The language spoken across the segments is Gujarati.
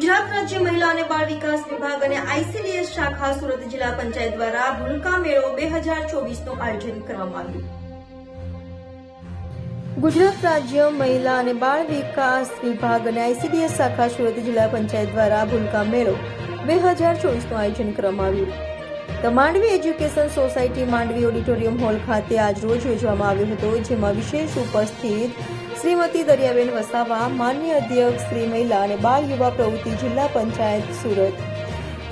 ગુજરાત રાજ્ય મહિલા અને બાળ વિકાસ વિભાગ અને આઈસીડીએસ શાખા સુરત જિલ્લા પંચાયત દ્વારા ભૂલકા મેળો 2024નું આયોજન કરવામાં આવ્યું। ગુજરાત રાજ્ય મહિલા અને બાળ વિકાસ વિભાગ અને આઈસીડીએસ શાખા સુરત જિલ્લા પંચાયત દ્વારા ભૂલકા મેળો 2024નું આયોજન કરવામાં આવ્યું। તો Mandvi education society Mandvi auditorium hall ખાતે આજ રોજ યોજવામાં આવ્યો હતો, જેમાં વિશેષ ઉપસ્થિત શ્રીમતી દરિયાબેન વસાવા, માન્ય અધ્યક્ષ શ્રી મહિલા અને બાળ યુવા પ્રવૃત્તિ જિલ્લા પંચાયત સુરત,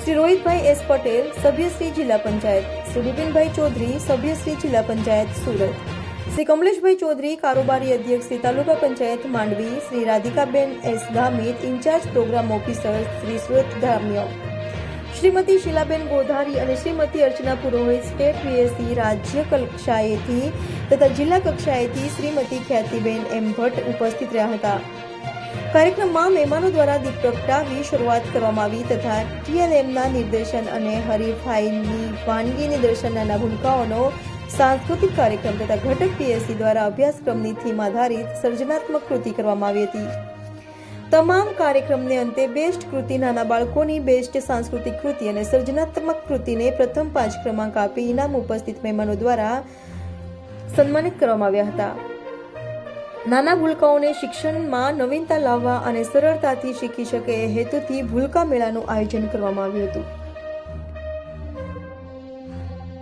શ્રી રોહિતભાઈ એસ પટેલ, સભ્યશ્રી જિલ્લા પંચાયત, શ્રી બિપિનભાઈ ચૌધરી, સભ્યશ્રી જિલ્લા પંચાયત સુરત, શ્રી કમલેશભાઈ ચૌધરી, કારોબારી અધ્યક્ષ Shri taluka panchayat Mandvi, Shri Radhikaben S Gamit, in charge programme officer Shri Surat ગ્રામ્ય, શ્રીમતી શીલાબેન ગોધારી અને શ્રીમતી અર્ચના પુરોહિત, સ્ટેટ વીએસસી રાજ્ય કક્ષાએથી તથા જિલ્લા કક્ષાએથી શ્રીમતી ખ્યાતિબેન એમ ભટ્ટ ઉપસ્થિત રહ્યા હતા। કાર્યક્રમમાં મહેમાનો દ્વારા દીપ પ્રગટાવી શરૂઆત કરવામાં આવી તથા ટીએલએમના નિર્દેશન અને હરીફાઈની વાનગી નિદર્શન નાના ભૂલકાઓનો સાંસ્કૃતિક કાર્યક્રમ તથા ઘટક પીએસસી દ્વારા અભ્યાસક્રમની થીમ આધારિત સર્જનાત્મક કૃતિ કરવામાં આવી હતી। તમામ કાર્યક્રમને અંતે બેસ્ટ કૃતિ, નાના બાળકોની બેસ્ટ સાંસ્કૃતિક કૃતિ અને સર્જનાત્મક કૃતિને પ્રથમ 5 ક્રમાંક આપી ઇનામ ઉપસ્થિત મહેમાનો દ્વારા સન્માનિત કરવામાં આવ્યા હતા। નાના ભૂલકાઓને શિક્ષણમાં નવીનતા લાવવા અને સરળતાથી શીખી શકે એ હેતુથી ભૂલકા મેળાનું આયોજન કરવામાં આવ્યું હતું।